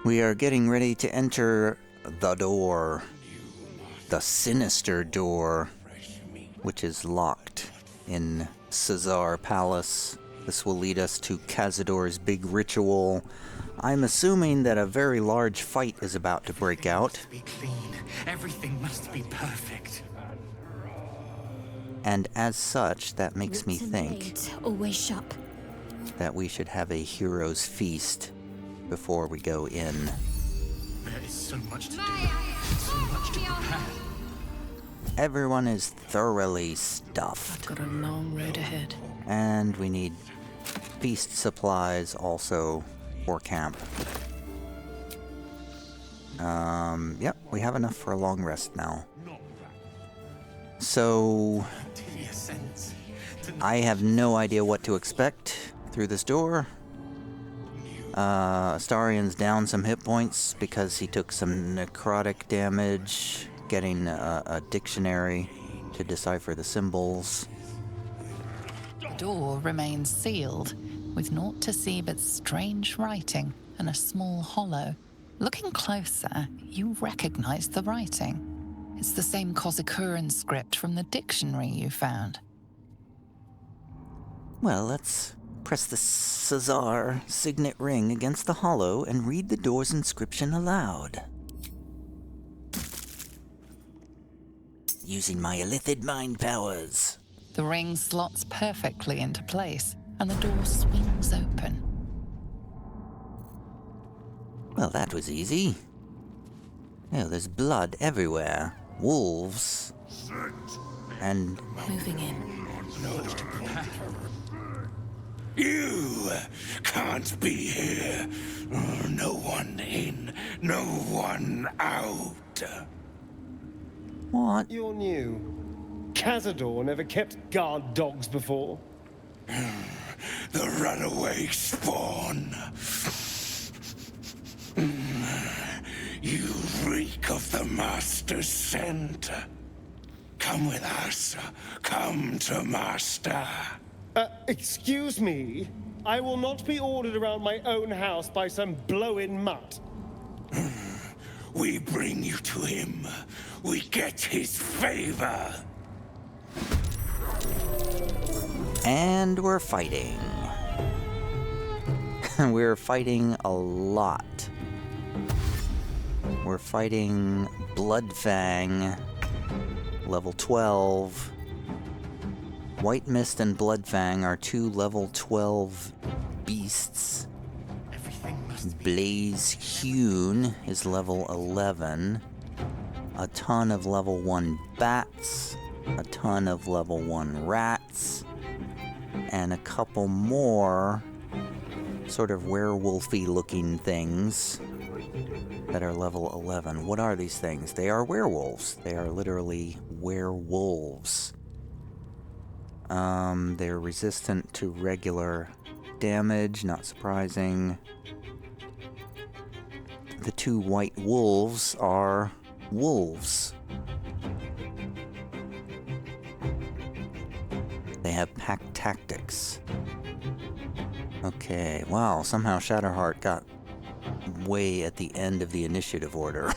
We are getting ready to enter the door. The sinister door, which is locked in Szarr Palace. This will lead us to Cazador's big ritual. I'm assuming that a very large fight is about to break out. Be clean. Everything must be perfect. And as such, that makes me think always sharp. that we should have a hero's feast before we go in. There is so much to do. So much to prepare. Everyone is thoroughly stuffed. Got a long road ahead. And we need feast supplies also for camp. Yep, we have enough for a long rest now. So, I have no idea what to expect through this door. Astarion's down some hit points because he took some necrotic damage, getting a dictionary to decipher the symbols. The door remains sealed, with naught to see but strange writing and a small hollow. Looking closer, you recognize the writing. It's the same Cazador script from the dictionary you found. Well, let's press the Szarr signet ring against the hollow and read the door's inscription aloud. Using my illithid mind powers. The ring slots perfectly into place, and the door swings open. Well, that was easy. Oh, there's blood everywhere. Wolves. And Moving in. You can't be here. No one in, no one out. what? You're new. Cazador never kept guard dogs before. The runaway spawn. You reek of the Master's scent. Come with us. Come to Master. Excuse me? I will not be ordered around my own house by some blow-in mutt. We bring you to him. We get his favor. And we're fighting. We're fighting a lot. We're fighting Bloodfang, level 12. White Mist and Bloodfang are two level 12 beasts. Blaze Hewn is level 11. A ton of level 1 bats. A ton of level 1 rats. And a couple more sort of werewolfy looking things that are level 11. What are these things? They are werewolves. They are literally werewolves. They're resistant to regular damage, not surprising. The two white wolves are wolves. They have pack tactics. Okay, wow, somehow Shadowheart got way at the end of the initiative order.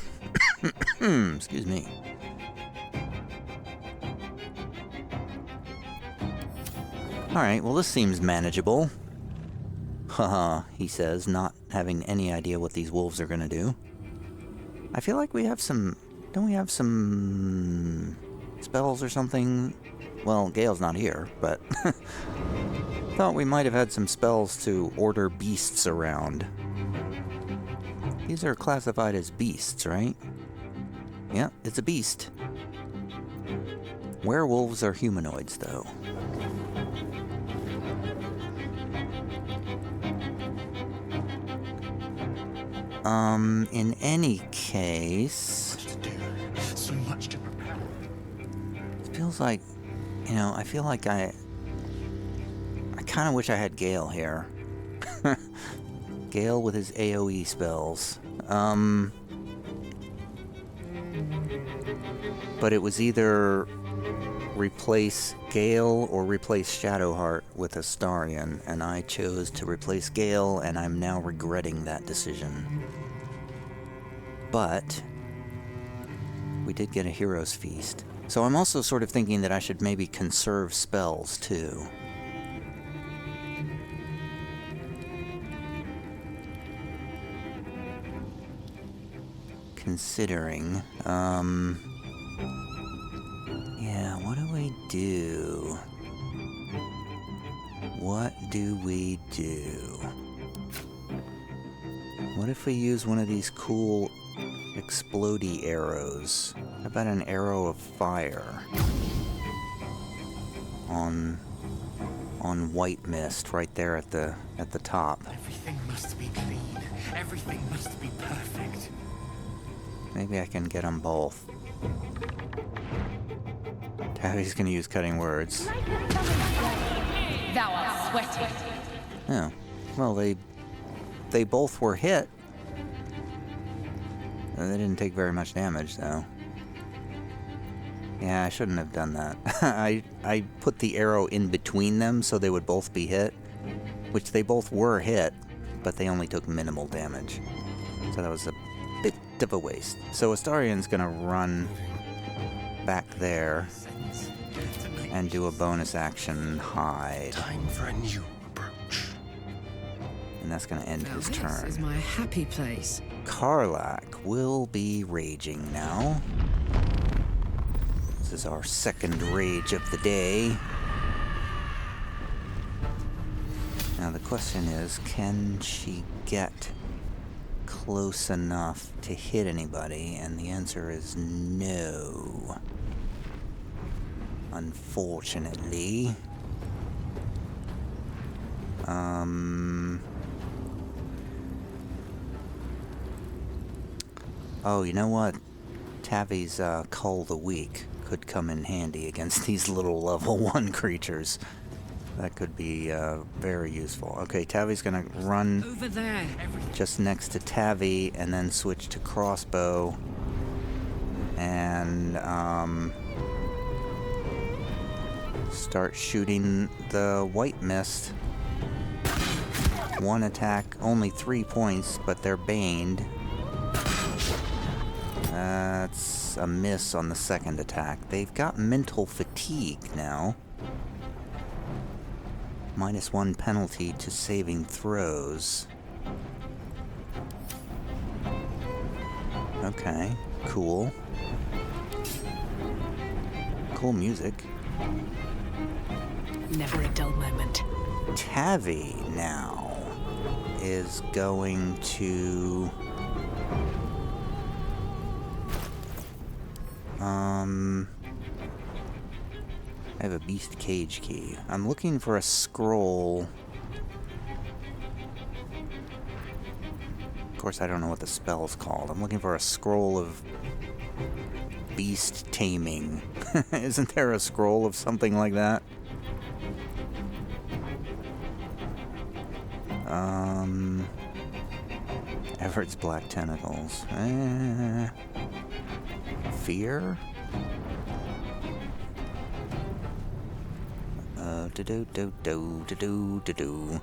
Excuse me. Alright, well this seems manageable. Haha, he says, not having any idea what these wolves are gonna do. I feel like we have some... Don't we have some... spells or something? Well, Gale's not here, but... thought we might have had some spells to order beasts around. These are classified as beasts, right? Yeah, it's a beast. Werewolves are humanoids, though. In any case... So much to prepare. It feels like, you know, I feel like I kind of wish I had Gale here. Gale with his AoE spells. But it was either replace Gale or replace Shadowheart with Astarion, and I chose to replace Gale, and I'm now regretting that decision. But we did get a hero's feast. So I'm also sort of thinking that I should maybe conserve spells too. Considering, yeah, what do we do? What do we do? What if we use one of these cool explodey arrows? How about an arrow of fire on white mist right there at the top? Everything must be clean. Everything must be perfect. Maybe I can get them both. Tabby's gonna use cutting words. Thou art sweaty. Oh, well, they both were hit. They didn't take very much damage, though. Yeah, I shouldn't have done that. I put the arrow in between them so they would both be hit, which they both were hit, but they only took minimal damage. So that was a bit of a waste. So Astarion's gonna run back there and do a bonus action hide. Time for a new approach. And that's gonna end his This turn. is my happy place. Karlak will be raging now. This is our second rage of the day. Now the question is, can she get close enough to hit anybody? And the answer is no. Unfortunately. Oh, you know what? Tavi's Cull the Weak could come in handy against these little level 1 creatures. That could be very useful. Okay, Tavi's gonna run Over there. just next to Tavi and then switch to crossbow. And start shooting the white mist. One attack, only 3 points, but they're baned. That's a miss on the second attack. They've got mental fatigue now. -1 penalty to saving throws. Okay, cool. Cool music. Never a dull moment. Tavi now is going to I have a beast cage key. I'm looking for a scroll. Of course, I don't know what the spell's called. I'm looking for a scroll of beast taming. Isn't there a scroll of something like that? Everett's Black Tentacles. Fear? Do-do-do-do-do-do-do-do.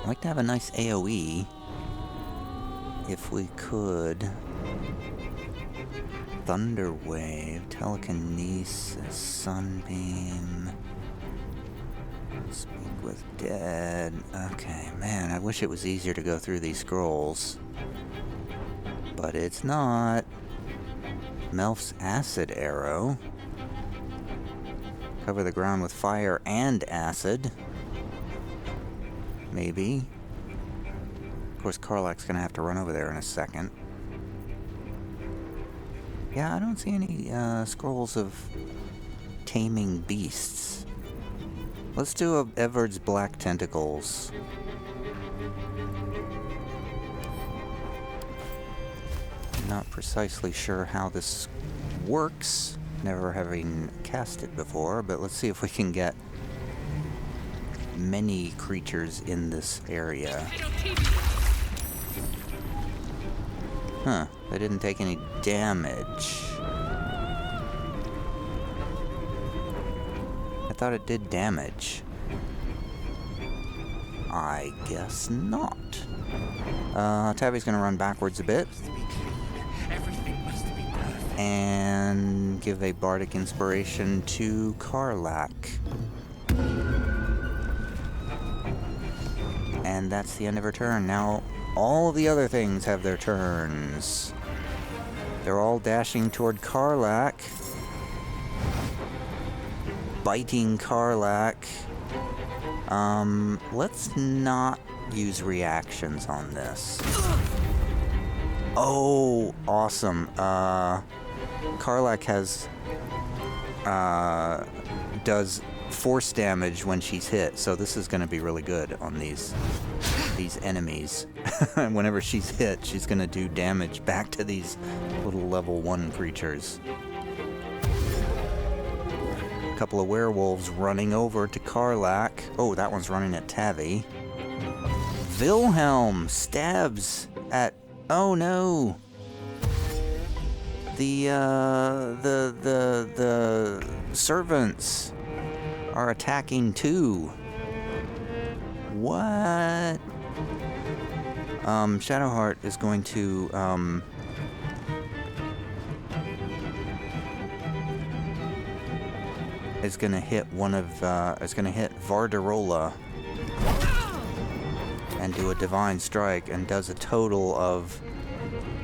I'd like to have a nice AoE. If we could. Thunder Wave, Telekinesis, Sunbeam. Speak with Dead. Okay, man, I wish it was easier to go through these scrolls. But it's not. Melf's Acid Arrow. Cover the ground with fire and acid. Maybe. Of course, Karlak's gonna have to run over there in a second. Yeah, I don't see any scrolls of taming beasts. Let's do a Everett's Black Tentacles. Not precisely sure how this works, never having cast it before, but let's see if we can get many creatures in this area. Huh, they didn't take any damage. I thought it did damage. I guess not. Tavi's gonna run backwards a bit. Everything must be perfect. And give a bardic inspiration to Karlak. And that's the end of her turn. Now, all of the other things have their turns. They're all dashing toward Karlak. Biting Karlak. Let's not use reactions on this. Oh, awesome. Karlak has, does force damage when she's hit, so this is gonna be really good on these enemies. Whenever she's hit, she's gonna do damage back to these little level 1 creatures. A couple of werewolves running over to Karlak. Oh, that one's running at Tavi. Wilhelm stabs at... Oh no! The servants are attacking too. What? Shadowheart is going to, is gonna hit Vardarola and do a divine strike and does a total of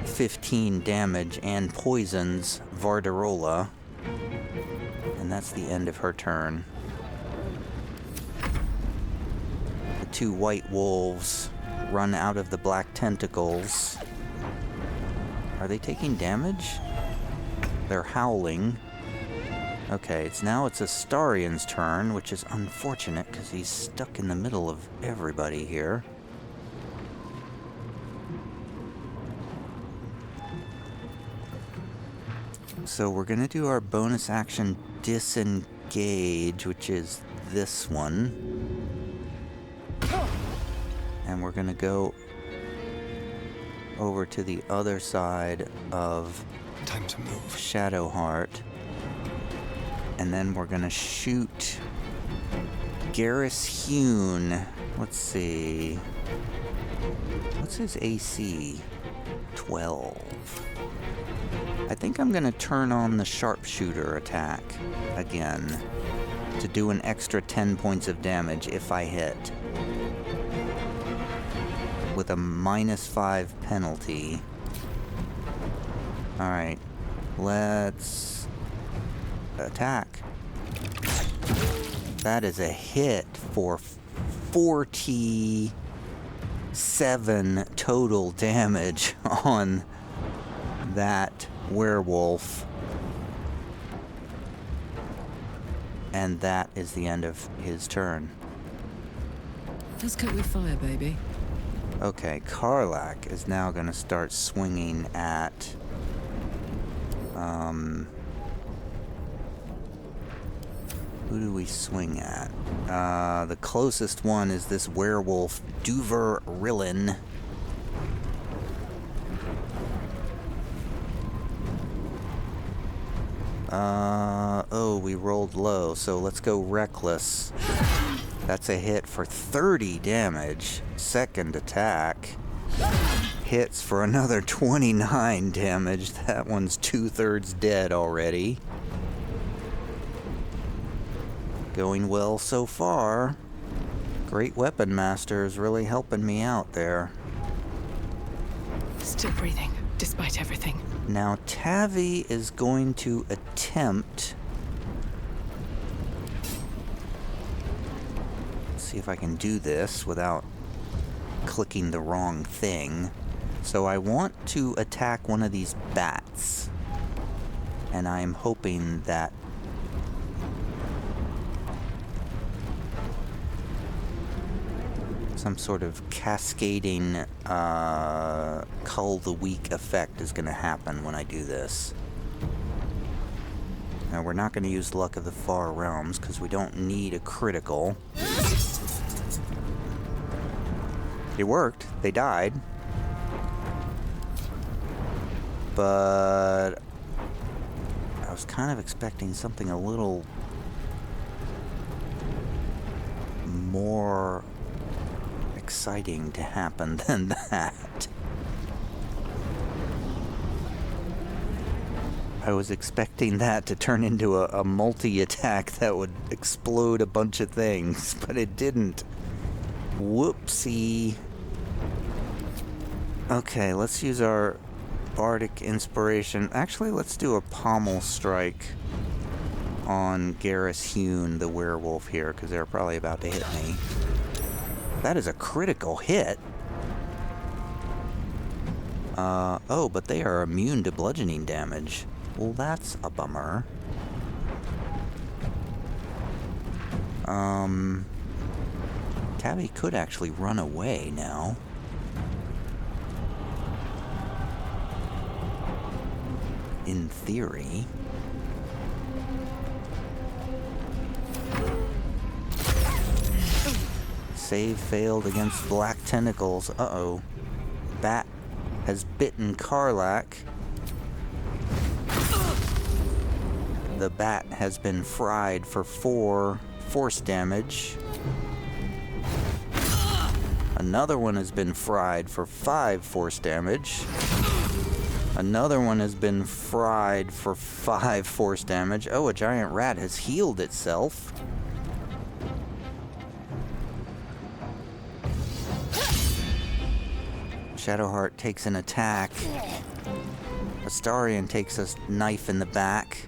15 damage and poisons Vardarola. And that's the end of her turn. The 2 white wolves run out of the black tentacles. Are they taking damage? They're howling. Okay, it's Astarion's turn, which is unfortunate because he's stuck in the middle of everybody here. So we're gonna do our bonus action disengage, which is this one. And we're gonna go over to the other side of Time to move. Shadowheart. And then we're gonna shoot Garrus Hune. Let's see. What's his AC? 12. I think I'm gonna turn on the sharpshooter attack again to do an extra 10 points of damage if I hit. With a -5 penalty. Alright, let's attack. That is a hit for 47 total damage on that werewolf. And that is the end of his turn. Let's cope with fire, baby. Okay, Karlak is now going to start swinging at... who do we swing at? The closest one is this werewolf, Duver Rillin. Oh, we rolled low, so let's go Reckless. That's a hit for 30 damage. Second attack. Hits for another 29 damage. That one's 2/3 dead already. Going well so far. Great Weapon Master is really helping me out there. Still breathing, despite everything. Now Tavi is going to attempt... see if I can do this without clicking the wrong thing. So I want to attack one of these bats. And I'm hoping that some sort of cascading Cull the Weak effect is going to happen when I do this. Now we're not going to use Luck of the Far Realms because we don't need a critical. It worked. They died. But I was kind of expecting something a little more exciting to happen than that. I was expecting that to turn into a multi-attack that would explode a bunch of things, but it didn't. Whoopsie. Okay, let's use our Bardic Inspiration. Actually, let's do a pommel strike on Garrus Hune, the werewolf here, because they're probably about to hit me. That is a critical hit. Oh, but they are immune to bludgeoning damage. Well, that's a bummer. Tabby could actually run away now. In theory. Save failed against black tentacles. Uh-oh. Bat has bitten Karlach. The bat has been fried for 4 force damage. Another one has been fried for 5 force damage. Another one has been fried for 5 force damage. Oh, a giant rat has healed itself. Shadowheart takes an attack. Astarion takes a knife in the back.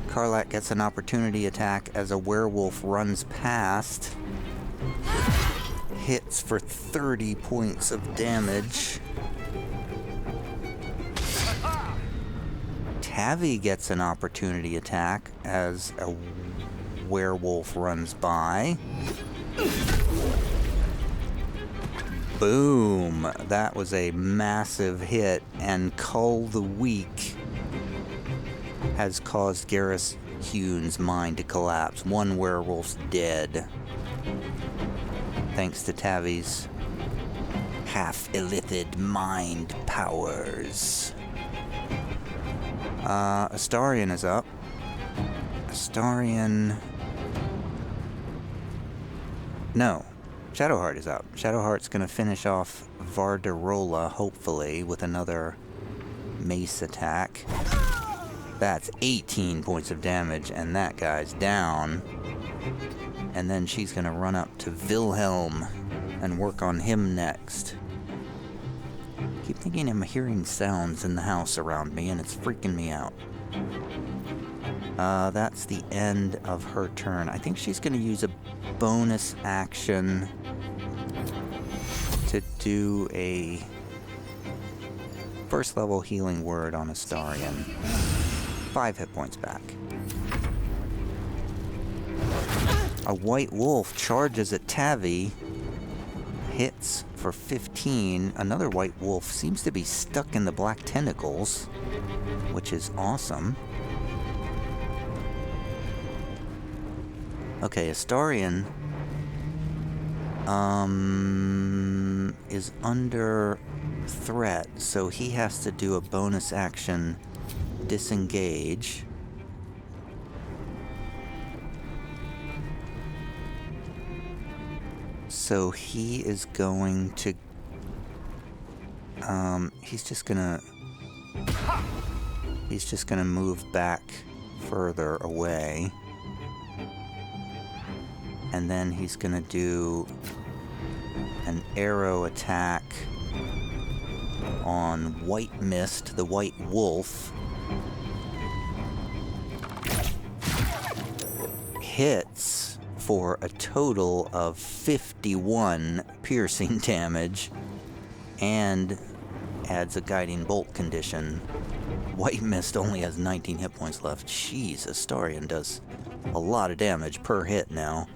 Karlach gets an opportunity attack as a werewolf runs past. Hits for 30 points of damage. Tavi gets an opportunity attack as a werewolf runs by. Boom! That was a massive hit, and Cull the Weak has caused Garrus Hune's mind to collapse. One werewolf's dead. Thanks to Tavi's half-illithid mind powers. Astarion is up. Astarion... No. Shadowheart is up. Shadowheart's gonna finish off Vardarola, hopefully, with another mace attack. That's 18 points of damage, and that guy's down. And then she's gonna run up to Wilhelm and work on him next. Keep thinking I'm hearing sounds in the house around me, and it's freaking me out. That's the end of her turn. I think she's gonna use a bonus action to do a first level healing word on Astarion. 5 hit points back. A white wolf charges at Tavi, hits for 15. Another white wolf seems to be stuck in the black tentacles, which is awesome. Okay, Astarion is under threat, so he has to do a bonus action disengage. So he is going to he's just gonna move back further away. And then he's gonna do an arrow attack on White Mist, the white wolf. Hits for a total of 51 piercing damage and adds a guiding bolt condition. White Mist only has 19 hit points left. Jeez, Astarion does a lot of damage per hit now.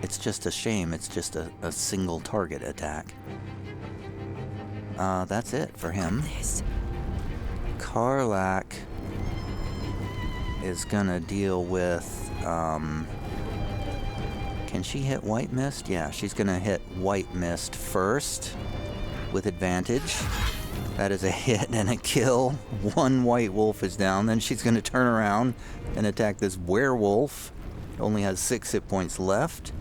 It's just a shame it's just a single target attack. That's it for him. Karlach is gonna deal with, can she hit White Mist? Yeah, she's gonna hit White Mist first with advantage. That is a hit and a kill. One white wolf is down. Then she's going to turn around and attack this werewolf. Only has 6 hit points left.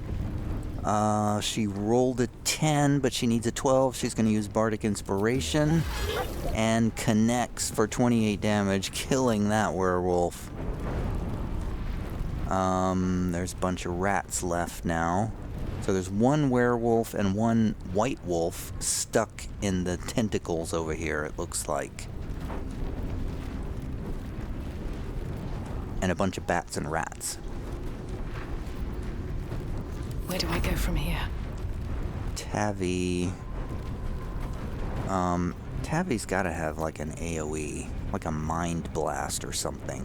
She rolled a 10, but she needs a 12. She's going to use Bardic Inspiration and connects for 28 damage, killing that werewolf. There's a bunch of rats left now. So there's one werewolf and one white wolf stuck in the tentacles over here, it looks like. And a bunch of bats and rats. Where do I go from here? Tavi... Tavi's gotta have like an AoE, like a mind blast or something.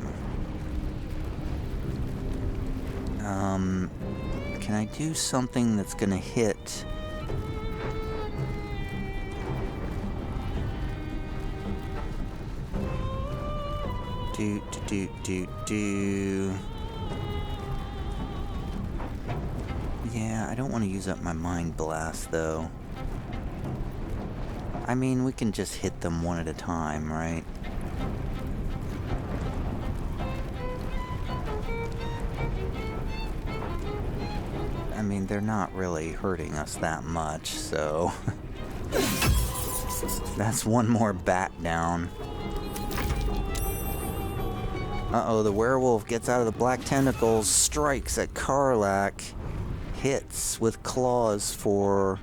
Can I do something that's gonna hit? Yeah, I don't want to use up my mind blast though. I mean, we can just hit them one at a time, right? I mean, they're not really hurting us that much, so... That's one more bat down. Uh-oh, the werewolf gets out of the black tentacles, strikes at Karlach, hits with claws for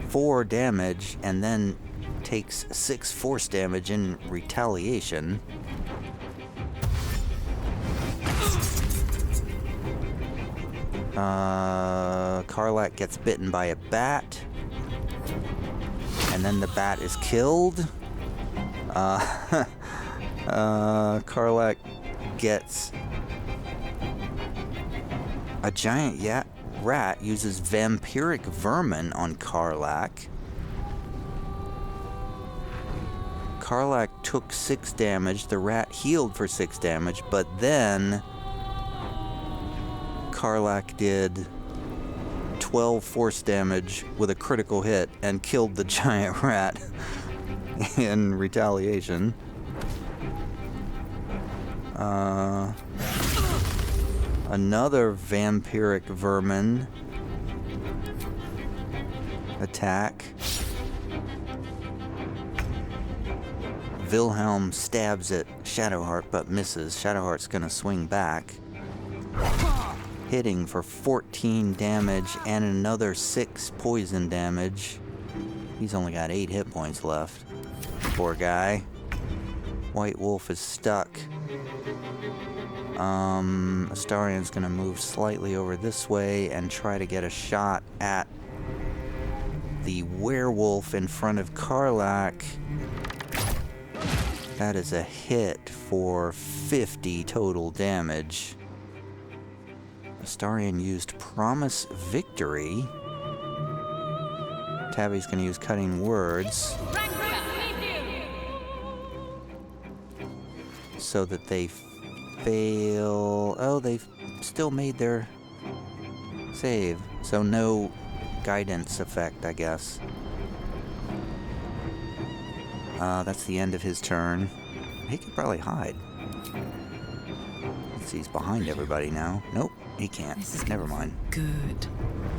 4 damage, and then takes 6 force damage in retaliation. Karlach gets bitten by a bat, and then the bat is killed. Karlach gets a giant rat, uses vampiric vermin on Karlach. Karlach took 6 damage, the rat healed for 6 damage, but then Karlach did 12 force damage with a critical hit and killed the giant rat in retaliation. Another vampiric vermin attack. Wilhelm stabs at Shadowheart but misses. Shadowheart's gonna swing back, hitting for 14 damage and another 6 poison damage. He's only got 8 hit points left. Poor guy. White wolf is stuck. Astarion's gonna move slightly over this way and try to get a shot at the werewolf in front of Karlach. That is a hit for 50 total damage. Astarion used Promise Victory. Tavi's gonna use Cutting Words so that they fail. Oh, they've still made their save, so no guidance effect, I guess. That's the end of his turn. He could probably hide. Let's see, he's behind everybody now. Nope, he can't. Never mind. Good.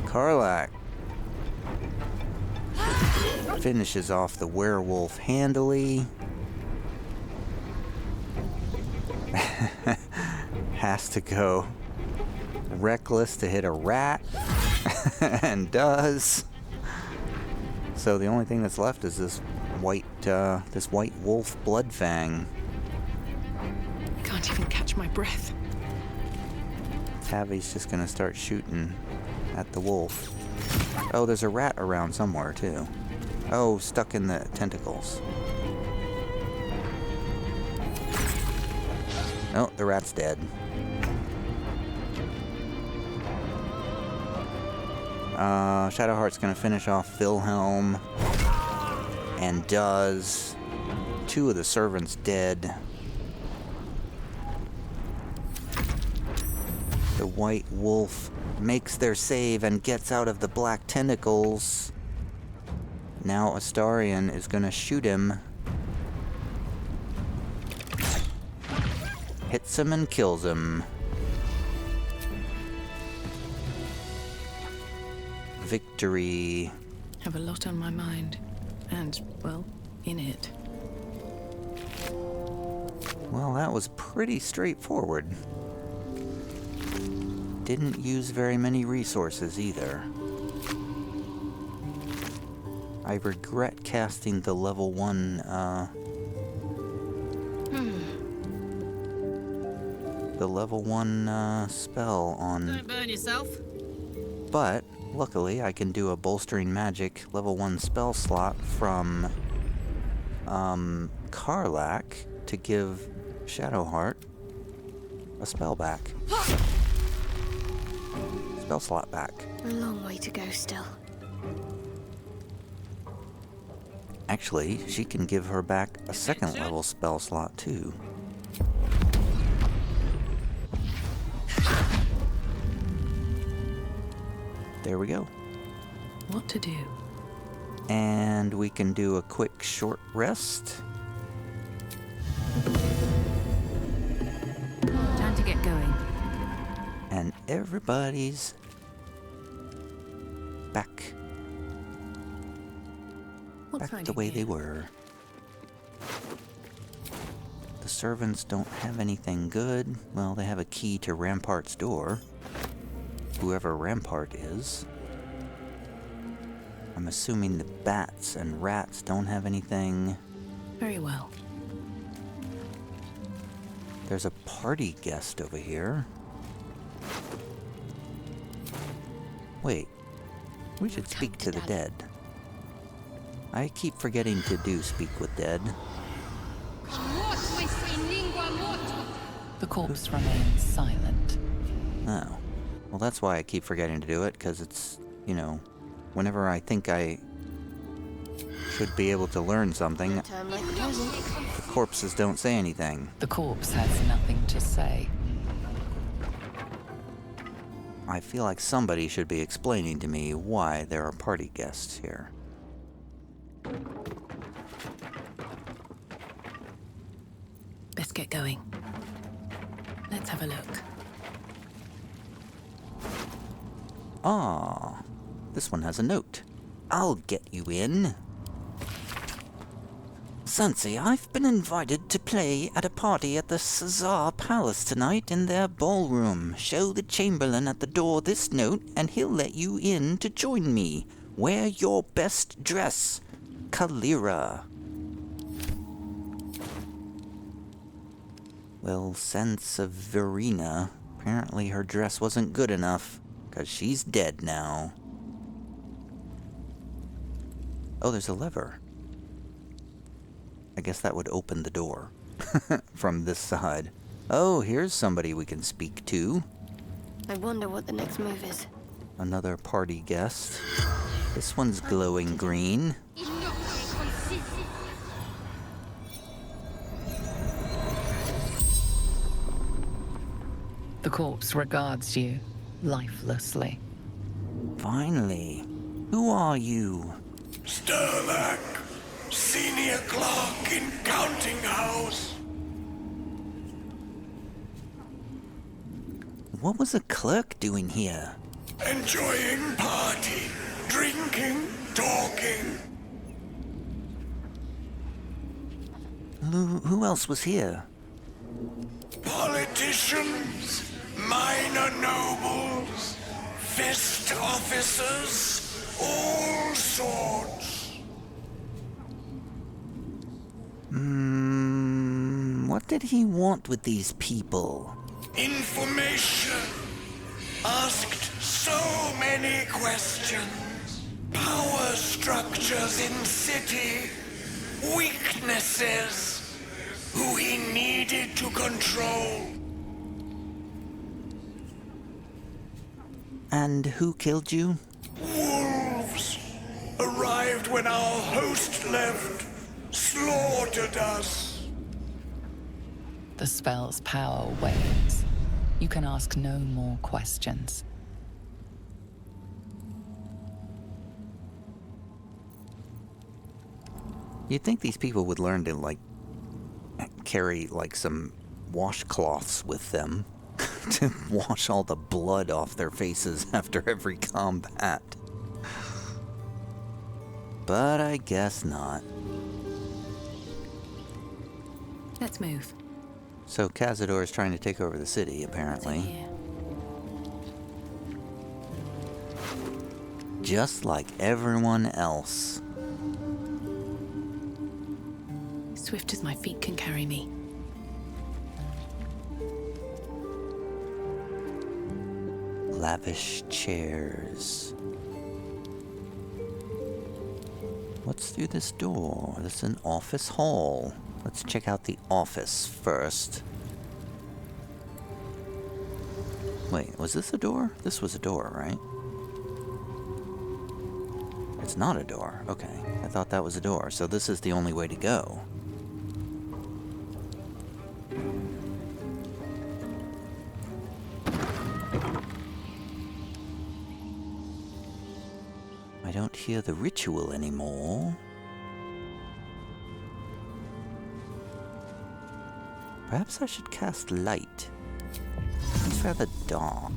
Karlach finishes off the werewolf handily. Has to go reckless to hit a rat. And does. So the only thing that's left is this white wolf Bloodfang. Can't even catch my breath. Tavi's just gonna start shooting at the wolf. Oh, there's a rat around somewhere too. Oh, stuck in the tentacles. Oh, the rat's dead. Shadowheart's gonna finish off Wilhelm. And does. 2 of the servants dead. The white wolf makes their save and gets out of the black tentacles. Now Astarion is gonna shoot him Hits him and kills him. Victory. Have a lot on my mind. And, well, in it. Well, that was pretty straightforward. Didn't use very many resources either. I regret casting the level 1, the level 1, spell on... Don't burn yourself. But, luckily, I can do a bolstering magic level 1 spell slot from, Karlach to give Shadowheart a spell back. Spell slot back. A long way to go still. Actually, she can give her back a second level spell slot too. There we go. What to do? And we can do a quick short rest. Time to get going. And everybody's back the way they were. The servants don't have anything good. Well, they have a key to Rampart's door. Whoever Rampart is. I'm assuming the bats and rats don't have anything. Very well. There's a party guest over here. Wait, we should speak to the dead. I keep forgetting to do speak with dead. The corpse remains silent. Oh. Well, that's why I keep forgetting to do it, because it's, you know, whenever I think I should be able to learn something, Time like the present. the corpses don't say anything. The corpse has nothing to say. I feel like somebody should be explaining to me why there are party guests here. Best get going. Let's have a look. Ah, this one has a note. I'll get you in. Sansi, I've been invited to play at a party at the Szarr Palace tonight in their ballroom. Show the Chamberlain at the door this note and he'll let you in to join me. Wear your best dress. Kalira. Well, sense of Verena. Apparently her dress wasn't good enough, 'cause she's dead now. Oh, there's a lever. I guess that would open the door from this side. Oh, here's somebody we can speak to. I wonder what the next move is. Another party guest. This one's glowing green. The corpse regards you lifelessly. Finally. Who are you? Sterlac, senior clerk in counting house. What was a clerk doing here? Enjoying party, drinking, talking. Who else was here? Politicians, minor nobles, fist officers, all sorts. What did he want with these people? Information. Asked so many questions. Power structures in city. Weaknesses. Who he needed to control. And who killed you? Wolves. Arrived when our host left. Slaughtered us. The spell's power wanes. You can ask no more questions. You'd think these people would learn to, like, carry, like, some washcloths with them to wash all the blood off their faces after every combat. But I guess not. Let's move. So Cazador is trying to take over the city, apparently. Yeah. Just like everyone else. Swift as my feet can carry me. Lavish chairs. What's through this door? This is an office hall. Let's check out the office first. Wait, was this a door? This was a door, right? It's not a door. Okay, I thought that was a door. So this is the only way to go. I don't hear the ritual anymore. Perhaps I should cast light. It's rather dark.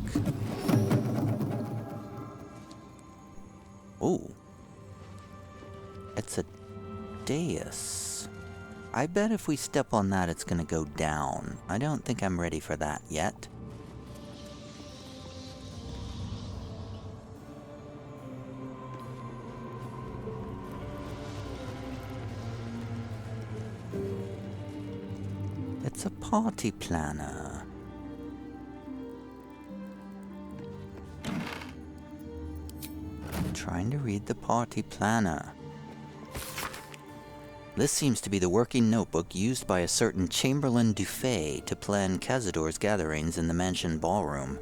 Oh. It's a dais. I bet if we step on that, it's gonna go down. I don't think I'm ready for that yet. It's a party planner. I'm trying to read the party planner. This seems to be the working notebook used by a certain Chamberlain Dufay to plan Cazador's gatherings in the mansion ballroom.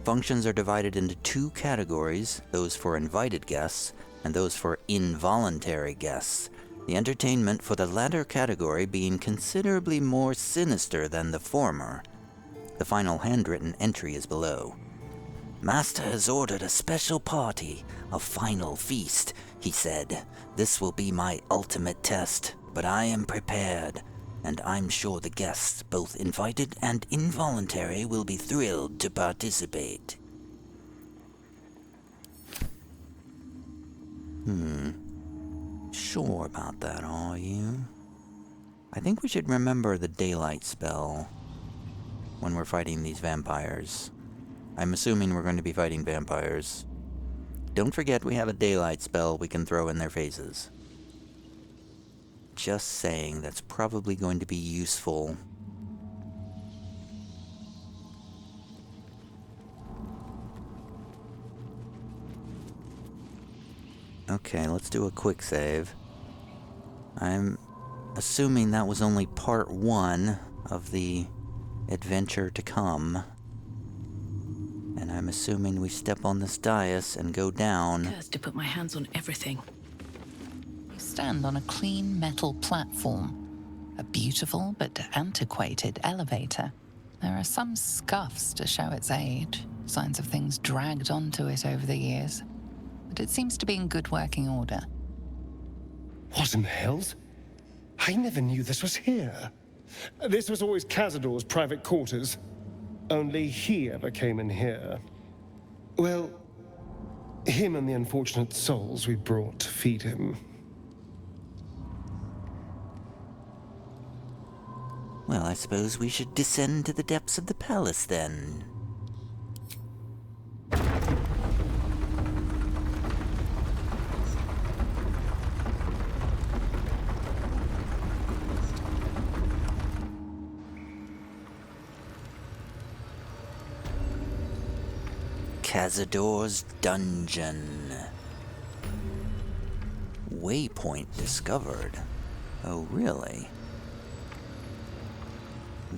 Functions are divided into two categories, those for invited guests and those for involuntary guests. The entertainment for the latter category being considerably more sinister than the former. The final handwritten entry is below. Master has ordered a special party, a final feast, he said. This will be my ultimate test, but I am prepared, and I'm sure the guests, both invited and involuntary, will be thrilled to participate. Sure about that, are you? I think we should remember the daylight spell when we're fighting these vampires. I'm assuming we're going to be fighting vampires. Don't forget we have a daylight spell we can throw in their faces. Just saying, that's probably going to be useful. Okay, let's do a quick save. I'm assuming that was only part 1 of the adventure to come. And I'm assuming we step on this dais and go down. Cursed to put my hands on everything. You stand on a clean metal platform. A beautiful but antiquated elevator. There are some scuffs to show its age, signs of things dragged onto it over the years. But it seems to be in good working order. What in the hells? I never knew this was here. This was always Cazador's private quarters. Only he ever came in here. Well, him and the unfortunate souls we brought to feed him. Well, I suppose we should descend to the depths of the palace then. Cazador's dungeon. Waypoint discovered. Oh, really?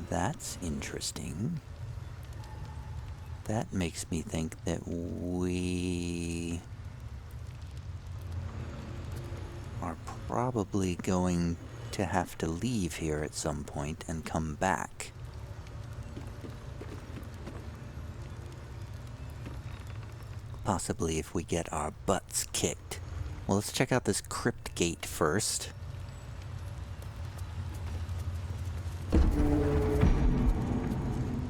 That's interesting. That makes me think that we are probably going to have to leave here at some point and come back. Possibly if we get our butts kicked. Well, let's check out this crypt gate first.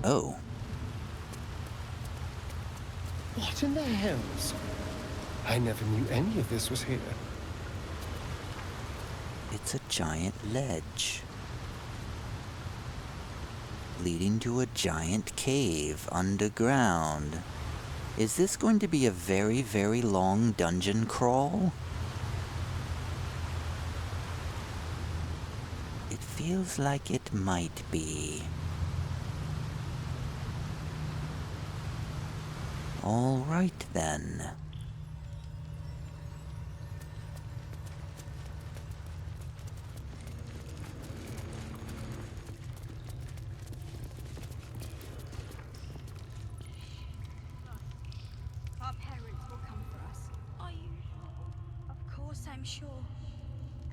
Oh, What in the hells? I never knew any of this was here. it's a giant ledge. Leading to a giant cave underground. Is this going to be a very, very long dungeon crawl? It feels like it might be. All right then. Our parents will come for us. Are you sure? Of course I'm sure.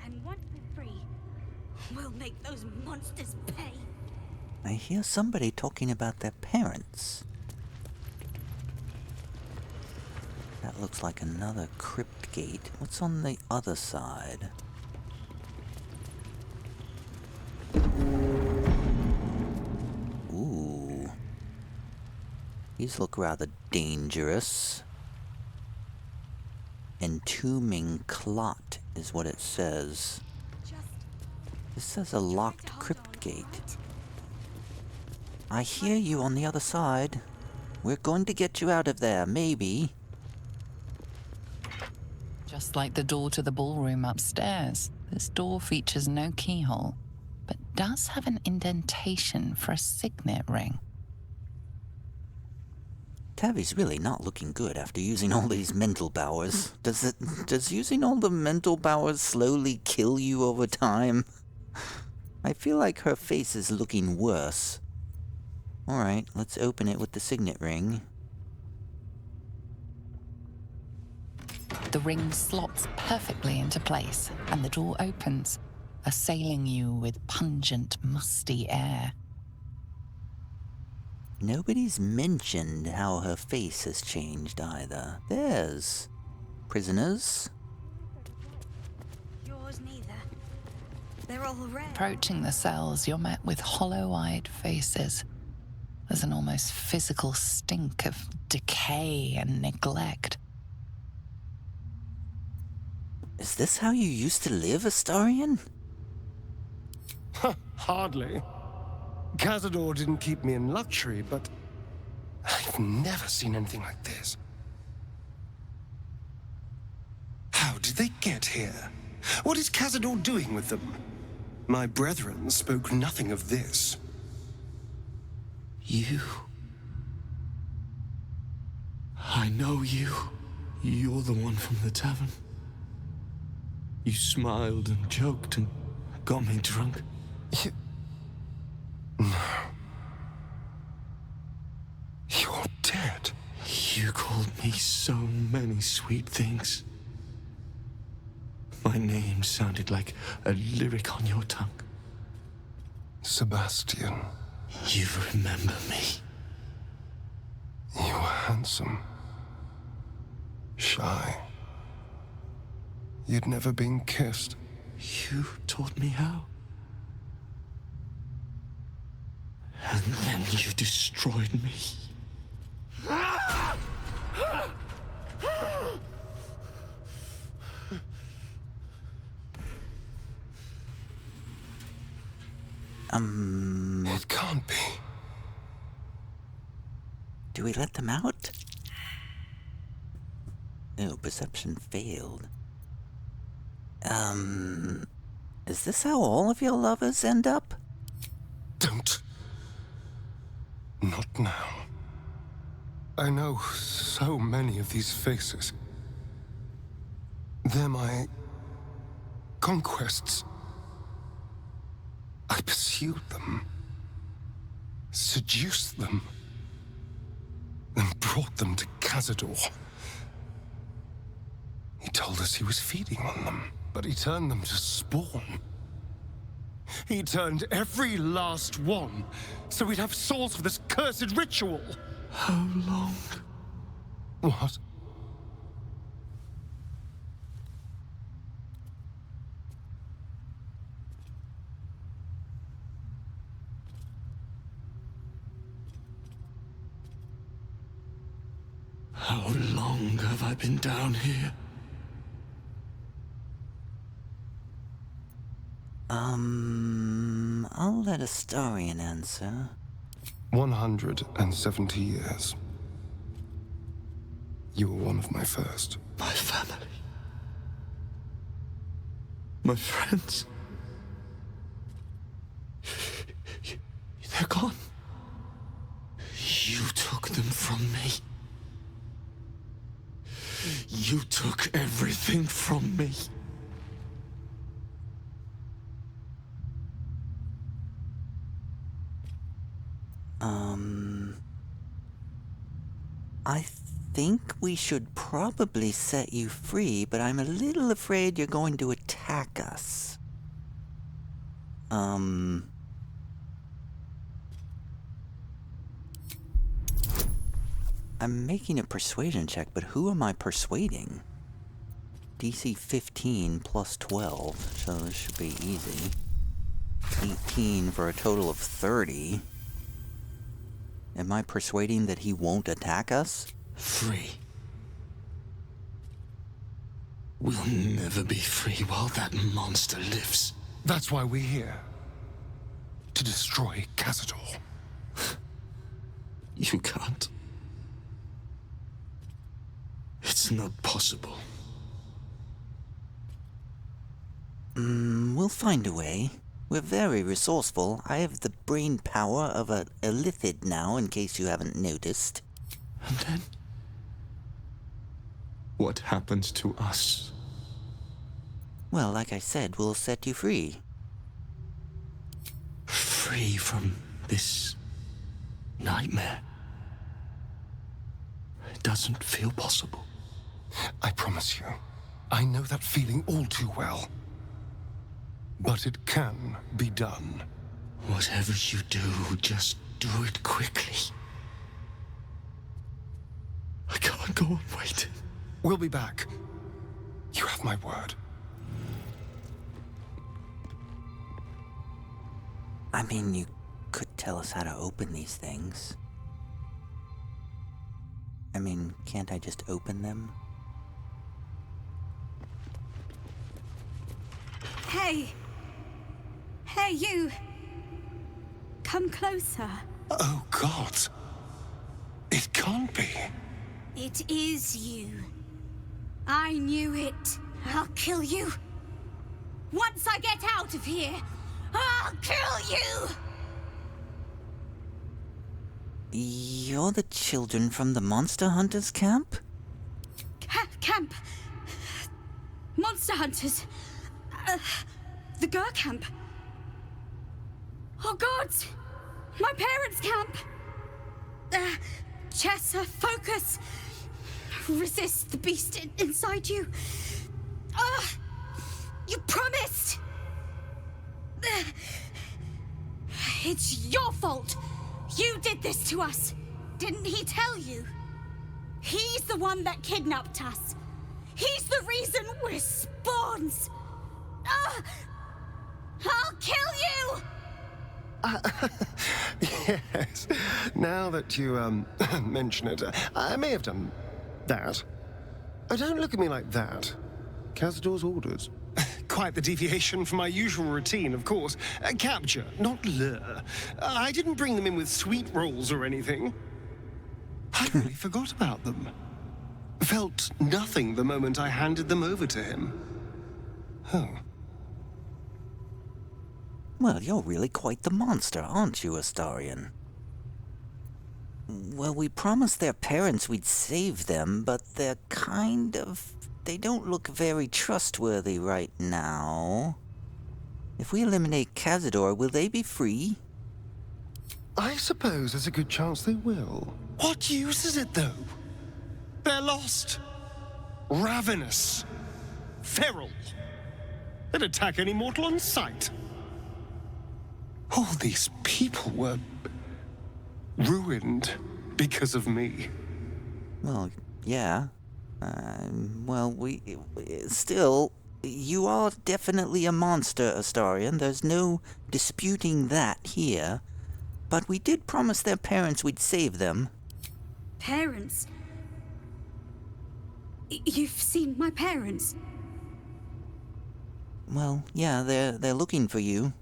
And once we're free, we'll make those monsters pay. I hear somebody talking about their parents. That looks like another crypt gate. What's on the other side? Ooh. These look rather dangerous. Entombing clot is what it says. This says a locked crypt gate. I hear you on the other side. We're going to get you out of there, maybe. Just like the door to the ballroom upstairs, this door features no keyhole, but does have an indentation for a signet ring. Tavi's really not looking good after using all these mental powers. Does using all the mental powers slowly kill you over time? I feel like her face is looking worse. Alright, let's open it with the signet ring. The ring slots perfectly into place, and the door opens, assailing you with pungent, musty air. Nobody's mentioned how her face has changed either. There's prisoners. Yours neither. They're all red. Approaching the cells, you're met with hollow-eyed faces. There's an almost physical stink of decay and neglect. Is this how you used to live, Astarion? Hardly. Cazador didn't keep me in luxury, but I've never seen anything like this. How did they get here? What is Cazador doing with them? My brethren spoke nothing of this. You. I know you. You're the one from the tavern. You smiled and joked and got me drunk. No. You're dead. You called me so many sweet things. My name sounded like a lyric on your tongue. Sebastian, You remember me. you were handsome. Shy. You'd never been kissed. You taught me how. And then you destroyed me. It can't be. Do we let them out? Oh, perception failed. Is this how all of your lovers end up? Don't. Not now. I know so many of these faces. They're my conquests. I pursued them, seduced them, and brought them to Cazador. He told us he was feeding on them, but he turned them to spawn. He turned every last one, so we'd have souls for this cursed ritual. How long? What? How long have I been down here? I'll let Astarion answer. 170 years. You were one of my first. My family. My friends. They're gone. You took them from me. You took everything from me. I think we should probably set you free, but I'm a little afraid you're going to attack us. I'm making a persuasion check, but who am I persuading? DC 15 plus 12, so this should be easy. 18 for a total of 30. Am I persuading that he won't attack us? Free. We'll never be free while that monster lives. That's why we're here. To destroy Cazador. You can't. It's not possible. We'll find a way. We're very resourceful. I have the brain power of a illithid now, in case you haven't noticed. And then? What happens to us? Well, like I said, we'll set you free. Free from this nightmare. It doesn't feel possible. I promise you, I know that feeling all too well. But it can be done. Whatever you do, just do it quickly. I can't go on waiting. We'll be back. You have my word. I mean, you could tell us how to open these things. I mean, can't I just open them? Hey! Hey, you! Come closer. Oh, God. It can't be. It is you. I knew it. I'll kill you. Once I get out of here, I'll kill you! You're the children from the Monster Hunters camp? Camp. Monster Hunters. The Gur camp. Oh, gods! My parents' camp! Chessa, focus! Resist the beast inside you. You promised! It's your fault! You did this to us! Didn't he tell you? He's the one that kidnapped us! He's the reason we're spawns! I'll kill you! Yes. Now that you, mention it, I may have done that. Don't look at me like that. Cazador's orders. Quite the deviation from my usual routine, of course. Capture, not lure. I didn't bring them in with sweet rolls or anything. I really forgot about them. Felt nothing the moment I handed them over to him. Oh. Well, you're really quite the monster, aren't you, Astarion? Well, we promised their parents we'd save them, but they're kind of... They don't look very trustworthy right now. If we eliminate Cazador, will they be free? I suppose there's a good chance they will. What use is it, though? They're lost. Ravenous. Feral. They'd attack any mortal on sight. All these people were... ruined because of me. Well, yeah. Well, still, you are definitely a monster, Astarion. There's no disputing that here. But we did promise their parents we'd save them. Parents? You've seen my parents? Well, yeah, they're looking for you.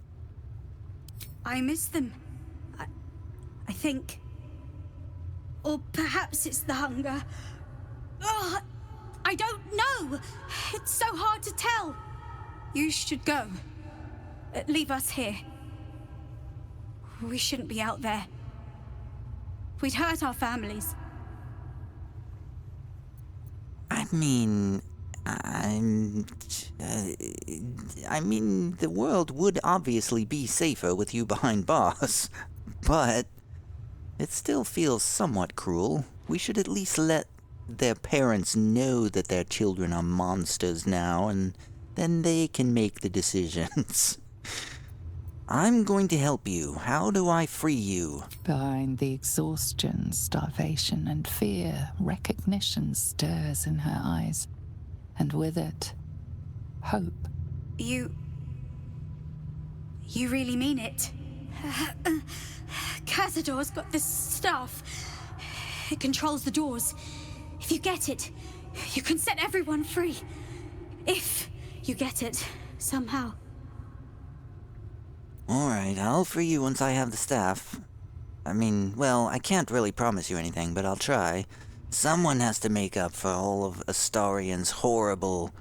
I miss them. I think. Or perhaps it's the hunger. Ugh, I don't know. It's so hard to tell. You should go. Leave us here. We shouldn't be out there. We'd hurt our families. I mean, the world would obviously be safer with you behind bars, but it still feels somewhat cruel. We should at least let their parents know that their children are monsters now, and then they can make the decisions. I'm going to help you. How do I free you? Behind the exhaustion, starvation, and fear, recognition stirs in her eyes. And with it, hope. You really mean it? Cazador's got this stuff. It controls the doors. If you get it, you can set everyone free. If you get it, somehow. Alright, I'll free you once I have the staff. I mean, well, I can't really promise you anything, but I'll try. Someone has to make up for all of Astarion's horrible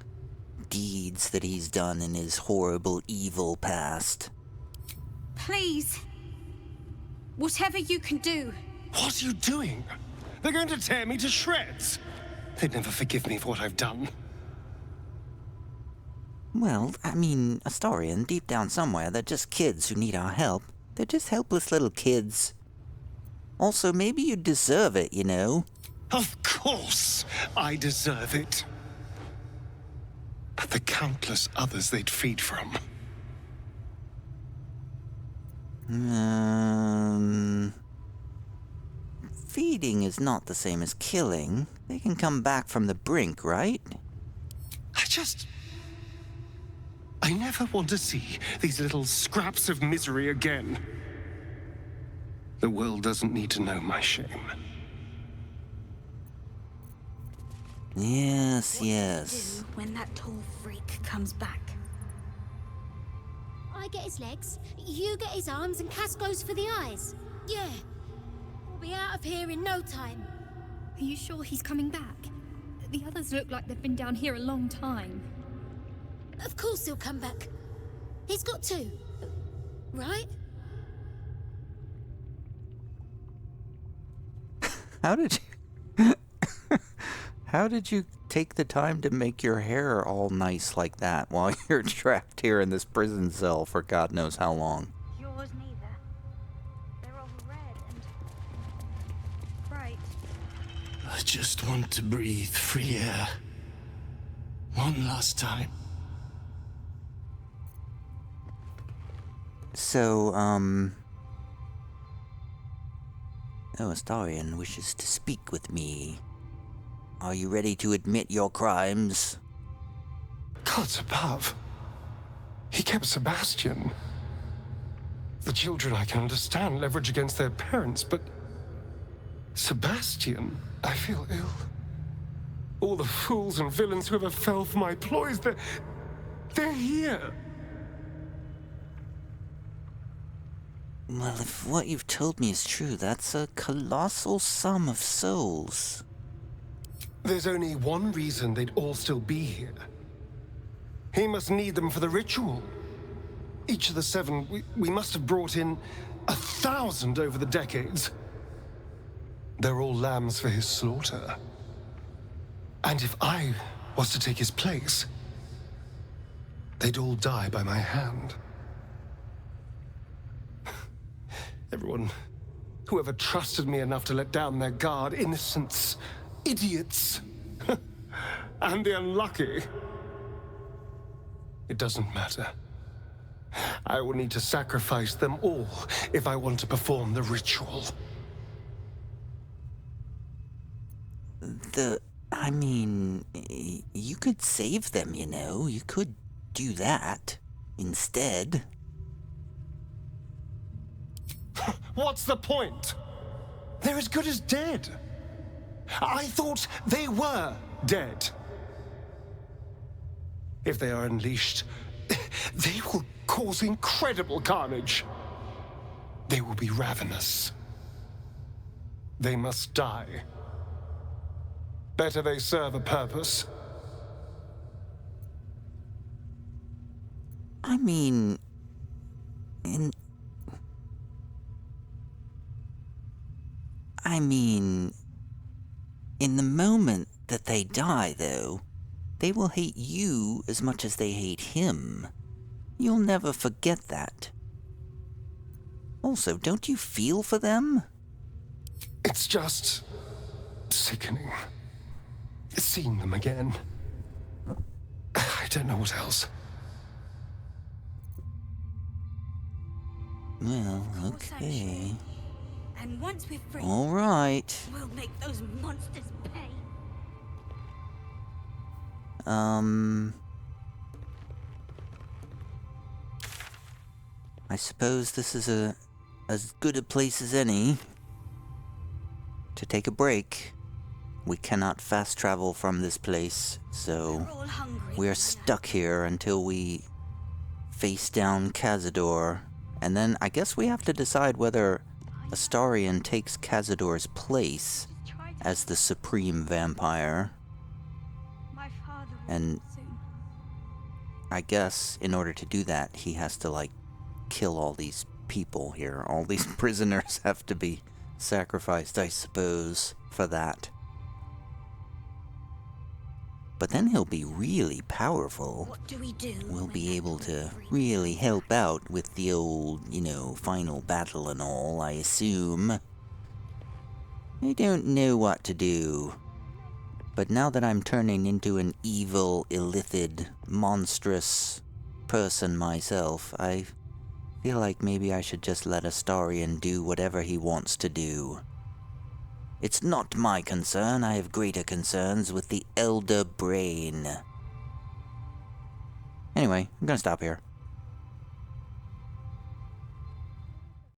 deeds that he's done in his horrible, evil past. Please. Whatever you can do. What are you doing? They're going to tear me to shreds. They'd never forgive me for what I've done. Well, I mean, Astarion, deep down somewhere, they're just kids who need our help. They're just helpless little kids. Also, maybe you deserve it, you know? Of course I deserve it. But the countless others they'd feed from. Feeding is not the same as killing. They can come back from the brink, right? I never want to see these little scraps of misery again. The world doesn't need to know my shame. Yes, Do yes. when that tall freak comes back. I get his legs, you get his arms, and Cass goes for the eyes. Yeah. We'll be out of here in no time. Are you sure he's coming back? The others look like they've been down here a long time. Of course he'll come back. He's got to. Right? How did you take the time to make your hair all nice like that while you're trapped here in this prison cell for God knows how long? Yours neither. They're all red and bright. I just want to breathe free air. One last time. So, Astarion wishes to speak with me. Are you ready to admit your crimes? Gods above. He kept Sebastian. The children I can understand leverage against their parents, but Sebastian, I feel ill. All the fools and villains who ever fell for my ploys, they're here. Well, if what you've told me is true, that's a colossal sum of souls. There's only one reason they'd all still be here. He must need them for the ritual. Each of the 7, we must have brought in 1,000 over the decades. They're all lambs for his slaughter. And if I was to take his place, they'd all die by my hand. Everyone, whoever trusted me enough to let down their guard, innocents, idiots, and the unlucky. It doesn't matter. I will need to sacrifice them all if I want to perform the ritual. I mean, you could save them, you know? You could do that instead. What's the point? They're as good as dead. I thought they were dead. If they are unleashed, they will cause incredible carnage. They will be ravenous. They must die. Better they serve a purpose. I mean, in the moment that they die, though, they will hate you as much as they hate him. You'll never forget that. Also, don't you feel for them? It's just sickening. Seeing them again. I don't know what else. Well, okay. And once we're free, All right. we'll make those monsters pay. I suppose this is as good a place as any to take a break. We cannot fast travel from this place, so We're all hungry. we're stuck here until we face down Cazador. And then I guess we have to decide whether Astarion takes Cazador's place as the supreme vampire. My father will And soon. I guess in order to do that, he has to, like, kill all these people here. All these prisoners have to be sacrificed, I suppose, for that. But then he'll be really powerful. What do we do? We'll be able to really help out with the old, final battle and all, I assume. I don't know what to do. But now that I'm turning into an evil, illithid, monstrous person myself, I feel like maybe I should just let Astarion do whatever he wants to do. It's not my concern. I have greater concerns with the Elder Brain. Anyway, I'm gonna stop here.